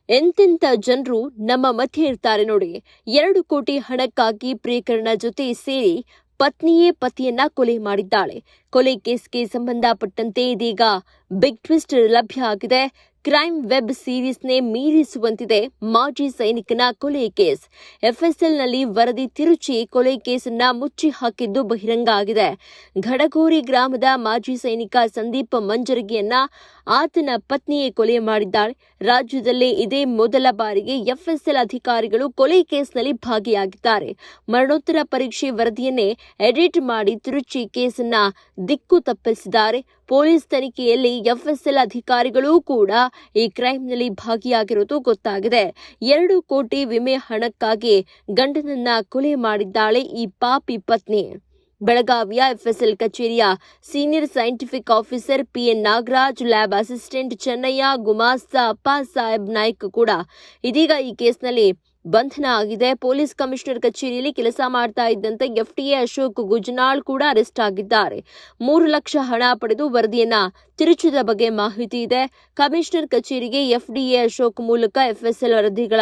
ಎಂತೆಂಥ ಜನರು ನಮ್ಮ ಮಧ್ಯೆ ಇರ್ತಾರೆ ನೋಡಿ. 2 ಕೋಟಿ ಹಣಕ್ಕಾಗಿ ಪ್ರಿಯಕರನ ಜೊತೆ ಸೇರಿ ಪತ್ನಿಯೇ ಪತಿಯನ್ನ ಕೊಲೆ ಮಾಡಿದ್ದಾಳೆ. ಕೊಲೆ ಕೇಸ್ಗೆ ಸಂಬಂಧಪಟ್ಟಂತೆ ಇದೀಗ ಬಿಗ್ ಟ್ವಿಸ್ಟ್ ಲಭ್ಯ ಆಗಿದೆ. ಕ್ರೈಮ್ ವೆಬ್ ಸೀರೀಸ್ನೇ ಮೀರಿಸುವಂತಿದೆ ಮಾಜಿ ಸೈನಿಕನ ಕೊಲೆ ಕೇಸ್. ಎಫ್ಎಸ್ಎಲ್ನಲ್ಲಿ ವರದಿ ತಿರುಚಿ ಕೊಲೆ ಕೇಸನ್ನ ಮುಚ್ಚಿ ಹಾಕಿದ್ದು ಬಹಿರಂಗ ಆಗಿದೆ. ಘಡಗೋರಿ ಗ್ರಾಮದ ಮಾಜಿ ಸೈನಿಕ ಸಂದೀಪ್ ಮಂಜರಗಿಯನ್ನ ಆತನ ಪತ್ನಿಯೇ ಕೊಲೆ ಮಾಡಿದ್ದಾಳೆ. ರಾಜ್ಯದಲ್ಲೇ ಇದೇ ಮೊದಲ ಬಾರಿಗೆ ಎಫ್ಎಸ್ಎಲ್ ಅಧಿಕಾರಿಗಳು ಕೊಲೆ ಕೇಸ್ನಲ್ಲಿ ಭಾಗಿಯಾಗಿದ್ದಾರೆ. ಮರಣೋತ್ತರ ಪರೀಕ್ಷೆ ವರದಿಯನ್ನೇ ಎಡಿಟ್ ಮಾಡಿ ತಿರುಚಿ ಕೇಸನ್ನ ದಿಕ್ಕು ತಪ್ಪಿಸಿದ್ದಾರೆ. ಪೊಲೀಸ್ ತನಿಖೆಯಲ್ಲಿ ಎಫ್ಎಸ್ಎಲ್ ಅಧಿಕಾರಿಗಳೂ ಕೂಡ ಈ ಕ್ರೈಮ್ನಲ್ಲಿ ಭಾಗಿಯಾಗಿರುವುದು ಗೊತ್ತಾಗಿದೆ. 2 ಕೋಟಿ ವಿಮೆ ಹಣಕ್ಕಾಗಿ ಗಂಡನನ್ನ ಕೊಲೆ ಮಾಡಿದ್ದಾಳೆ ಈ ಪಾಪಿ ಪತ್ನಿ. ಬೆಳಗಾವಿಯ ಎಫ್ಎಸ್ಎಲ್ ಕಚೇರಿಯ senior scientific officer PN Nagaraj, lab assistant Channaiah, ಗುಮಾಸ್ತ ಅಪ್ಪ ಸಾಹೇಬ್ ನಾಯ್ಕ್ ಕೂಡ ಇದೀಗ ಈ ಕೇಸ್ನಲ್ಲಿ ಬಂಧನ ಆಗಿದೆ. ಪೊಲೀಸ್ ಕಮಿಷನರ್ ಕಚೇರಿಯಲ್ಲಿ ಕೆಲಸ ಮಾಡ್ತಾ ಇದ್ದಂತೆ ಎಫ್ಟಿಎ ಅಶೋಕ್ ಗುಜನಾಳ್ ಕೂಡ ಅರೆಸ್ಟ್ ಆಗಿದ್ದಾರೆ. 3 ಲಕ್ಷ ಹಣ ಪಡೆದು ವರದಿಯನ್ನ ತಿರುಚಿದ ಬಗ್ಗೆ ಮಾಹಿತಿ ಇದೆ. ಕಮಿಷನರ್ ಕಚೇರಿಗೆ ಎಫ್ಡಿಎ ಅಶೋಕ್ ಮೂಲಕ ಎಫ್ಎಸ್ಎಲ್ ವರದಿಗಳ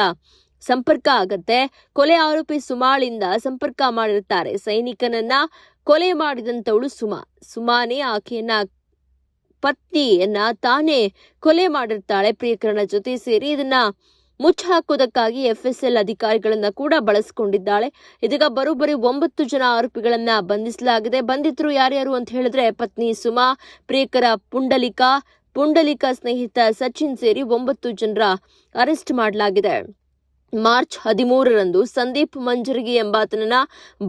ಸಂಪರ್ಕ ಆಗತ್ತೆ. ಕೊಲೆ ಆರೋಪಿ ಸುಮಾಳಿಂದ ಸಂಪರ್ಕ ಮಾಡಿರ್ತಾರೆ. ಸೈನಿಕನನ್ನ ಕೊಲೆ ಮಾಡಿದಂತವಳು ಸುಮಾನೇ ಆಕೆಯನ್ನ ಪತ್ನಿಯನ್ನ ತಾನೇ ಕೊಲೆ ಮಾಡಿರ್ತಾಳೆ ಪ್ರಿಯಕರನ ಜೊತೆ ಸೇರಿ. ಇದನ್ನ ಮುಚ್ಚಾಕೋದಕ್ಕಾಗಿ ಎಫ್ಎಸ್ಎಲ್ ಅಧಿಕಾರಿಗಳನ್ನ ಕೂಡ ಬಳಸಿಕೊಂಡಿದ್ದಾಳೆ. ಇದೀಗ ಬರೋಬ್ಬರಿ 9 ಜನ ಆರೋಪಿಗಳನ್ನ ಬಂಧಿಸಲಾಗಿದೆ. ಬಂಧಿತರು ಯಾರ್ಯಾರು ಅಂತ ಹೇಳಿದ್ರೆ ಪತ್ನಿ ಸುಮಾ, ಪ್ರಿಯಕರ ಪುಂಡಲಿಕ ಸ್ನೇಹಿತ ಸಚಿನ್ ಸೇರಿ 9 ಜನರ ಅರೆಸ್ಟ್ ಮಾಡಲಾಗಿದೆ. ಮಾರ್ಚ್ 13ರಂದು ಸಂದೀಪ್ ಮಂಜರಗಿ ಎಂಬಾತನನ್ನ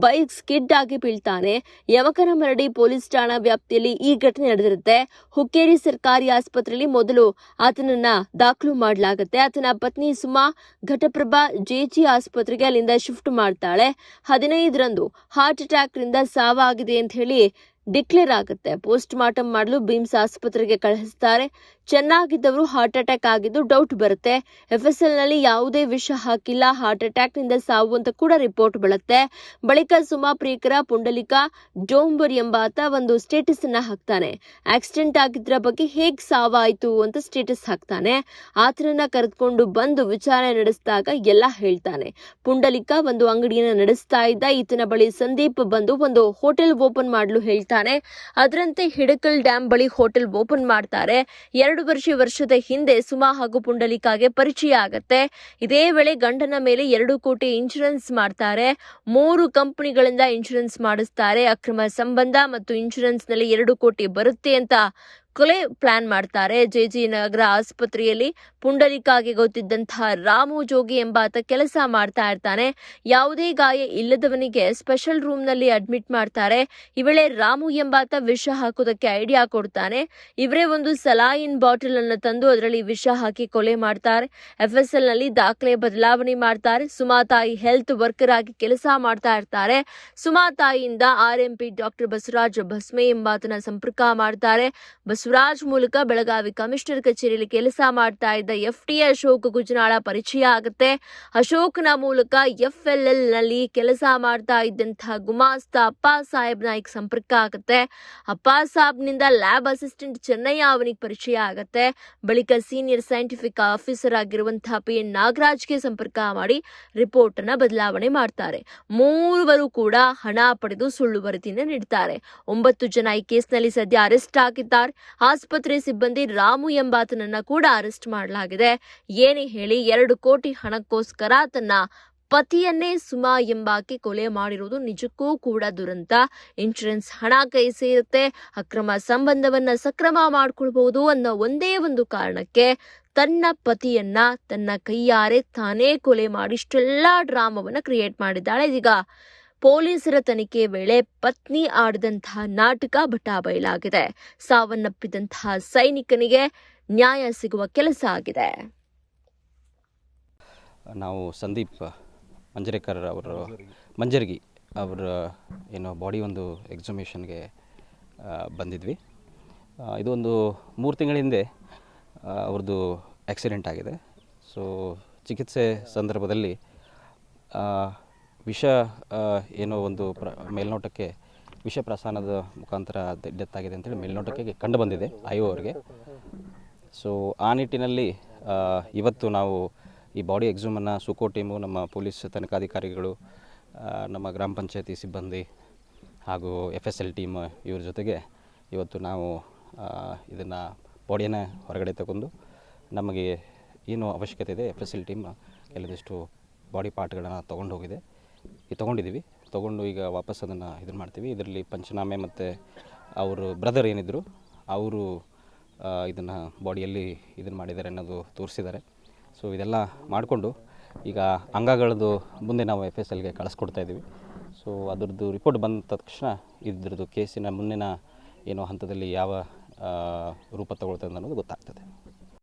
ಬೈಕ್ ಸ್ಕಿಡ್ ಆಗಿ ಬೀಳ್ತಾನೆ. ಯಮಕನಮರಡಿ ಪೊಲೀಸ್ ಠಾಣಾ ವ್ಯಾಪ್ತಿಯಲ್ಲಿ ಈ ಘಟನೆ ನಡೆದಿರುತ್ತೆ. ಹುಕ್ಕೇರಿ ಸರ್ಕಾರಿ ಆಸ್ಪತ್ರೆಯಲ್ಲಿ ಮೊದಲು ಆತನನ್ನ ದಾಖಲು ಮಾಡಲಾಗುತ್ತೆ. ಆತನ ಪತ್ನಿ ಸುಮಾ ಘಟಪ್ರಭಾ ಜೆಜಿ ಆಸ್ಪತ್ರೆಗೆ ಅಲ್ಲಿಂದ ಶಿಫ್ಟ್ ಮಾಡ್ತಾಳೆ. 15ರಂದು ಹಾರ್ಟ್ ಅಟ್ಯಾಕ್ ರಿಂದ ಸಾವಾಗಿದೆ ಅಂತ ಹೇಳಿ ಡಿಕ್ಲೇರ್ ಆಗುತ್ತೆ. ಪೋಸ್ಟ್ ಮಾರ್ಟಮ್ ಮಾಡಲು ಬಿಮ್ಸ್ ಆಸ್ಪತ್ರೆಗೆ ಕಳಿಸ್ತಾರೆ. ಚೆನ್ನಾಗಿದ್ದವರು ಹಾರ್ಟ್ ಅಟ್ಯಾಕ್ ಆಗಿದ್ದು ಡೌಟ್ ಬರುತ್ತೆ. ಎಫ್ಎಸ್ಎಲ್ನಲ್ಲಿ ಯಾವುದೇ ವಿಷ ಹಾಕಿಲ್ಲ, ಹಾರ್ಟ್ ಅಟ್ಯಾಕ್ ನಿಂದ ಸಾವು ಅಂತ ಕೂಡ ರಿಪೋರ್ಟ್ ಬೀಳುತ್ತೆ. ಬಳಿಕ ಸುಮಾ ಪ್ರಿಯಕರ ಪುಂಡಲಿಕ ಡೋಂಬರ್ ಎಂಬಾತ ಒಂದು ಸ್ಟೇಟಸ್ ಅನ್ನ ಹಾಕ್ತಾನೆ. ಆಕ್ಸಿಡೆಂಟ್ ಆಗಿದ್ರ ಬಗ್ಗೆ ಹೇಗ್ ಸಾವಾಯ್ತು ಅಂತ ಸ್ಟೇಟಸ್ ಹಾಕ್ತಾನೆ. ಆತನನ್ನ ಕರೆದುಕೊಂಡು ಬಂದು ವಿಚಾರಣೆ ನಡೆಸಿದಾಗ ಎಲ್ಲ ಹೇಳ್ತಾನೆ. ಪುಂಡಲಿಕ ಒಂದು ಅಂಗಡಿಯನ್ನ ನಡೆಸ್ತಾ ಇದ್ದ. ಈತನ ಬಳಿ ಸಂದೀಪ್ ಬಂದು ಒಂದು ಹೋಟೆಲ್ ಓಪನ್ ಮಾಡಲು ಹೇಳ್ತಾನೆ. ಅದರಂತೆ ಹಿಡಕಲ್ ಡ್ಯಾಂ ಬಳಿ ಹೋಟೆಲ್ ಓಪನ್ ಮಾಡ್ತಾರೆ. 2 ವರ್ಷದ ಹಿಂದೆ ಸುಮಾ ಹಾಗೂ ಪುಂಡಲಿಕಾಗೆ ಪರಿಚಯ ಆಗತ್ತೆ. ಇದೇ ವೇಳೆ ಗಂಡನ ಮೇಲೆ 2 ಕೋಟಿ ಇನ್ಶೂರೆನ್ಸ್ ಮಾಡ್ತಾರೆ. 3 ಕಂಪನಿಗಳಿಂದ ಇನ್ಶೂರೆನ್ಸ್ ಮಾಡಿಸ್ತಾರೆ. ಅಕ್ರಮ ಸಂಬಂಧ ಮತ್ತು ಇನ್ಶೂರೆನ್ಸ್ ನಲ್ಲಿ 2 ಕೋಟಿ ಬರುತ್ತೆ ಅಂತ ಕೊಲೆ ಪ್ಲಾನ್ ಮಾಡ್ತಾರೆ. ಜೆಜಿ ನಗರ ಆಸ್ಪತ್ರೆಯಲ್ಲಿ ಪುಂಡಲಿಕಾಗೆ ಗೊತ್ತಿದ್ದಂತಹ ರಾಮು ಜೋಗಿ ಎಂಬಾತ ಕೆಲಸ ಮಾಡ್ತಾ ಇರ್ತಾನೆ. ಯಾವುದೇ ಗಾಯ ಇಲ್ಲದವನಿಗೆ ಸ್ಪೆಷಲ್ ರೂಮ್ ನಲ್ಲಿ ಅಡ್ಮಿಟ್ ಮಾಡ್ತಾರೆ. ಈ ವೇಳೆ ರಾಮು ಎಂಬಾತ ವಿಷ ಹಾಕೋದಕ್ಕೆ ಐಡಿಯಾ ಕೊಡ್ತಾನೆ. ಇವರೇ ಒಂದು ಸಲಾಯಿನ್ ಬಾಟಲ್ ಅನ್ನು ತಂದು ಅದರಲ್ಲಿ ವಿಷ ಹಾಕಿ ಕೊಲೆ ಮಾಡ್ತಾರೆ. ಎಫ್ಎಸ್ಎಲ್ ನಲ್ಲಿ ದಾಖಲೆ ಬದಲಾವಣೆ ಮಾಡ್ತಾರೆ. ಸುಮಾ ತಾಯಿ ಹೆಲ್ತ್ ವರ್ಕರ್ ಆಗಿ ಕೆಲಸ ಮಾಡ್ತಾ ಇರ್ತಾರೆ. ಸುಮಾ ತಾಯಿಯಿಂದ ಆರ್ಎಂಪಿ ಡಾಕ್ಟರ್ ಬಸವರಾಜ್ ಭಸ್ಮೆ ಎಂಬಾತನ ಸಂಪರ್ಕ ಮಾಡ್ತಾರೆ. ಬಸವರಾಜ್ ಮೂಲಕ ಬೆಳಗಾವಿ ಕಮಿಷನರ್ ಕಚೇರಿಯಲ್ಲಿ ಕೆಲಸ ಮಾಡ್ತಾ ಇದ್ದ ಎಫ್ಟಿಎ ಅಶೋಕ್ ಗುಜನಾಳ ಪರಿಚಯ ಆಗುತ್ತೆ. ಅಶೋಕ್ನ ಮೂಲಕ ಎಫ್ಎಲ್ಎಲ್ ನಲ್ಲಿ ಕೆಲಸ ಮಾಡ್ತಾ ಇದ್ದಂತಹ ಗುಮಾಸ್ತ ಅಪ್ಪ ಸಾಹೇಬ್ ನಾಯ್ಕ್ ಸಂಪರ್ಕ ಆಗುತ್ತೆ. ಅಪ್ಪ ಸಾಹೇಬ್ನಿಂದ ಲ್ಯಾಬ್ ಅಸಿಸ್ಟೆಂಟ್ ಚೆನ್ನಯ್ಯ ಅವನಿಗೆ ಪರಿಚಯ ಆಗುತ್ತೆ. ಬಳಿಕ ಸೀನಿಯರ್ ಸೈಂಟಿಫಿಕ್ ಆಫೀಸರ್ ಆಗಿರುವಂತಹ ಪಿಎನ್ ನಾಗರಾಜ್ಗೆ ಸಂಪರ್ಕ ಮಾಡಿ ರಿಪೋರ್ಟ್ ಅನ್ನ ಬದಲಾವಣೆ ಮಾಡ್ತಾರೆ. 3 ಕೂಡ ಹಣ ಪಡೆದು ಸುಳ್ಳು ವರದಿಯನ್ನು ನೀಡುತ್ತಾರೆ. 9 ಜನ ಈ ಕೇಸ್ನಲ್ಲಿ ಸದ್ಯ ಅರೆಸ್ಟ್ ಆಗಿದ್ದಾರೆ. ಆಸ್ಪತ್ರೆ ಸಿಬ್ಬಂದಿ ರಾಮು ಎಂಬಾತನನ್ನ ಕೂಡ ಅರೆಸ್ಟ್ ಮಾಡಲಾಗಿದೆ. ಏನೇ ಹೇಳಿ 2 ಕೋಟಿ ಹಣಕ್ಕೋಸ್ಕರ ತನ್ನ ಪತಿಯನ್ನೇ ಸುಮಾ ಎಂಬಾಕೆ ಕೊಲೆ ಮಾಡಿರುವುದು ನಿಜಕ್ಕೂ ಕೂಡ ದುರಂತ. ಇನ್ಶೂರೆನ್ಸ್ ಹಣ ಕೈ ಸೇರುತ್ತೆ, ಅಕ್ರಮ ಸಂಬಂಧವನ್ನ ಸಕ್ರಮ ಮಾಡ್ಕೊಳ್ಬಹುದು ಅನ್ನೋ ಒಂದೇ ಒಂದು ಕಾರಣಕ್ಕೆ ತನ್ನ ಪತಿಯನ್ನ ತನ್ನ ಕೈಯಾರೆ ತಾನೇ ಕೊಲೆ ಮಾಡಿ ಇಷ್ಟೆಲ್ಲಾ ಡ್ರಾಮವನ್ನ ಕ್ರಿಯೇಟ್ ಮಾಡಿದ್ದಾಳೆ. ಇದೀಗ ಪೊಲೀಸರ ತನಿಖೆ ವೇಳೆ ಪತ್ನಿ ಆಡಿದಂತಹ ನಾಟಕ ಬಟಾಬಯಲಾಗಿದೆ. ಸಾವನ್ನಪ್ಪಿದಂತಹ ಸೈನಿಕನಿಗೆ ನ್ಯಾಯ ಸಿಗುವ ಕೆಲಸ ಆಗಿದೆ. ನಾವು ಸಂದೀಪ್ ಮಂಜರಗಿ ಅವರ ಏನೋ ಬಾಡಿ ಒಂದು ಎಕ್ಸಿಬಿಷನ್ಗೆ ಬಂದಿದ್ವಿ. ಇದು ಒಂದು 3 ತಿಂಗಳ ಹಿಂದೆ ಅವ್ರದ್ದು ಆಕ್ಸಿಡೆಂಟ್ ಆಗಿದೆ. ಸೊ ಚಿಕಿತ್ಸೆ ಸಂದರ್ಭದಲ್ಲಿ ವಿಷ ಏನೋ ಒಂದು ಮೇಲ್ನೋಟಕ್ಕೆ ವಿಷ ಪ್ರಸಾನದ ಮುಖಾಂತರ ಡೆತ್ ಆಗಿದೆ ಅಂತೇಳಿ ಮೇಲ್ನೋಟಕ್ಕೆ ಕಂಡು ಬಂದಿದೆ ಐಒ ಅವರಿಗೆ. ಸೊ ಆ ನಿಟ್ಟಿನಲ್ಲಿ ಇವತ್ತು ನಾವು ಈ ಬಾಡಿ ಎಕ್ಸೂಮನ್ನು ಸುಕೋ ಟೀಮು, ನಮ್ಮ ಪೊಲೀಸ್ ತನಿಖಾಧಿಕಾರಿಗಳು, ನಮ್ಮ ಗ್ರಾಮ ಪಂಚಾಯತಿ ಸಿಬ್ಬಂದಿ ಹಾಗೂ FSL ಟೀಮ್ ಇವ್ರ ಜೊತೆಗೆ ಇವತ್ತು ನಾವು ಇದನ್ನು ಬಾಡಿಯನ್ನು ಹೊರಗಡೆ ತಗೊಂಡು ನಮಗೆ ಏನು ಅವಶ್ಯಕತೆ ಇದೆ FSL ಟೀಮ್ ಕೆಲವೊಂದಿಷ್ಟು ಬಾಡಿ ಪಾರ್ಟ್ಗಳನ್ನು ತೊಗೊಂಡಿದ್ದೀವಿ. ತೊಗೊಂಡು ಈಗ ವಾಪಸ್ ಅದನ್ನು ಇದನ್ನು ಮಾಡ್ತೀವಿ. ಇದರಲ್ಲಿ ಪಂಚನಾಮೆ ಮತ್ತು ಅವರು ಬ್ರದರ್ ಏನಿದ್ರು ಅವರು ಇದನ್ನು ಬಾಡಿಯಲ್ಲಿ ಇದನ್ನು ಮಾಡಿದ್ದಾರೆ ಅನ್ನೋದು ತೋರಿಸಿದ್ದಾರೆ. ಸೊ ಇದೆಲ್ಲ ಮಾಡಿಕೊಂಡು ಈಗ ಅಂಗಗಳದ್ದು ಮುಂದೆ ನಾವು FSLಗೆ ಕಳಿಸ್ಕೊಡ್ತಾ ಇದ್ದೀವಿ. ಸೊ ಅದರದ್ದು ರಿಪೋರ್ಟ್ ಬಂದ ತಕ್ಷಣ ಇದ್ರದ್ದು ಕೇಸಿನ ಮುಂದಿನ ಏನೋ ಹಂತದಲ್ಲಿ ಯಾವ ರೂಪ ತಗೊಳ್ತದೆ ಅನ್ನೋದು ಗೊತ್ತಾಗ್ತದೆ.